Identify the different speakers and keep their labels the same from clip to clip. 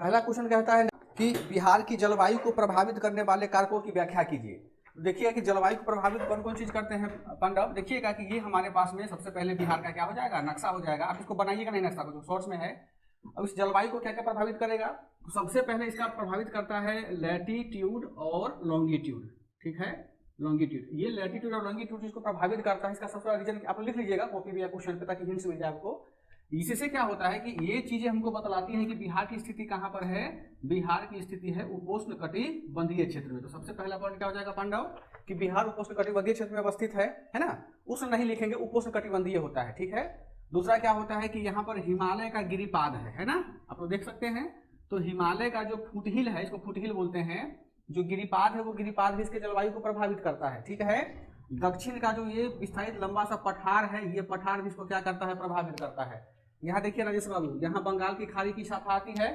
Speaker 1: पहला क्वेश्चन कहता है कि बिहार की जलवायु को प्रभावित करने वाले कारकों की व्याख्या कीजिए। देखिएगा कि जलवायु को प्रभावित कौन कौन चीज करते हैं पांडव। देखिएगा कि ये हमारे पास में सबसे पहले बिहार का क्या हो जाएगा, नक्शा हो जाएगा। आप इसको बनाइएगा नहीं नक्शा को, जो शॉर्ट्स में है। अब इस जलवायु को क्या क्या प्रभावित करेगा, तो सबसे पहले इसका प्रभावित करता है लैटीट्यूड और लॉन्गिट्यूड। ठीक है, लॉन्गिट्यूड, ये लैटीट्यूड और लॉन्गिट्यूड इसको प्रभावित करता है। इसका सबसे बड़ा रीजन आप लिख लीजिएगा कॉपी में या क्वेश्चन पे, ताकि हिंट्स मिल जाए आपको। इससे क्या होता है कि ये चीजें हमको बतलाती हैं कि बिहार की स्थिति कहां पर है। बिहार की स्थिति है उपोष्ण कटिबंधीय क्षेत्र में। तो सबसे पहला पॉइंट क्या हो जाएगा पांडव कि बिहार उपोष्ण कटिबंधीय क्षेत्र में अवस्थित है ना। उष्ण नहीं लिखेंगे, उपोष्ण कटिबंधीय होता है। ठीक है, दूसरा क्या होता है कि यहाँ पर हिमालय का गिरिपाद है ना, आप लोग देख सकते हैं। तो हिमालय का जो फुटहिल है, इसको फुटहिल बोलते हैं, जो गिरिपाद है वो गिरिपाद भी इसके जलवायु को प्रभावित करता है। ठीक है, दक्षिण का जो ये विस्तारित लंबा सा पठार है, ये पठार भी इसको क्या करता है, प्रभावित करता है। यहाँ देखिए राजेश बाबू, यहाँ बंगाल की खाड़ी की शाखा आती है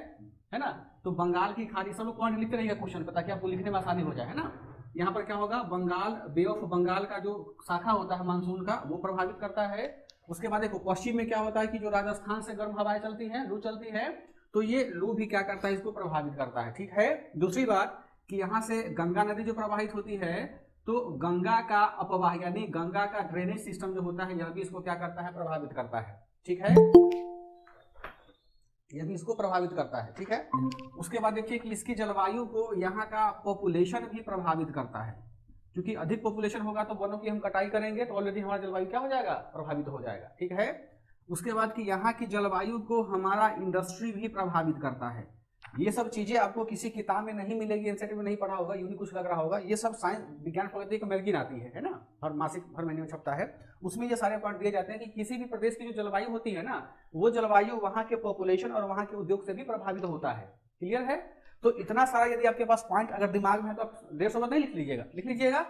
Speaker 1: ना। तो बंगाल की खाड़ी, सब लोग पॉइंट लिखते रहिएगा क्वेश्चन पे, ताकि आपको लिखने में आसानी हो जाए, है ना। यहाँ पर क्या होगा, बंगाल, बे ऑफ बंगाल का जो शाखा होता है मानसून का, वो प्रभावित करता है। उसके बाद देखो पश्चिम में क्या होता है कि जो राजस्थान से गर्म हवाएं चलती हैं, लू चलती है, तो ये लू भी क्या करता है, इसको प्रभावित करता है। ठीक है, दूसरी बात कि यहाँ से गंगा नदी जो प्रवाहित होती है, तो गंगा का अपवाह यानी गंगा का ड्रेनेज सिस्टम जो होता है, यह भी इसको क्या करता है, प्रभावित करता है। ठीक है, यह भी इसको प्रभावित करता है। ठीक है, उसके बाद देखिए कि इसकी जलवायु को यहाँ का पॉपुलेशन भी प्रभावित करता है, क्योंकि अधिक पॉपुलेशन होगा तो वनों की हम कटाई करेंगे, तो ऑलरेडी हमारा जलवायु क्या हो जाएगा, प्रभावित हो जाएगा। ठीक है, उसके बाद कि यहाँ की जलवायु को हमारा इंडस्ट्री भी प्रभावित करता है। ये सब चीजें आपको किसी किताब में नहीं मिलेगी, एनसीईआरटी में नहीं पढ़ा होगा, यूं ही कुछ लग रहा होगा। ये सब साइंस विज्ञान प्रगति का मैगजीन आती है ना, हर मासिक हर महीने में छपता है, उसमें ये सारे पॉइंट दिए जाते हैं कि किसी भी प्रदेश की जो जलवायु होती है ना, वो जलवायु वहाँ के पॉपुलेशन और वहाँ के उद्योग से भी प्रभावित होता है। क्लियर है, तो इतना सारा यदि आपके पास पॉइंट अगर दिमाग में है तो आप 150 नहीं लिख लीजिएगा, लिख लीजिएगा।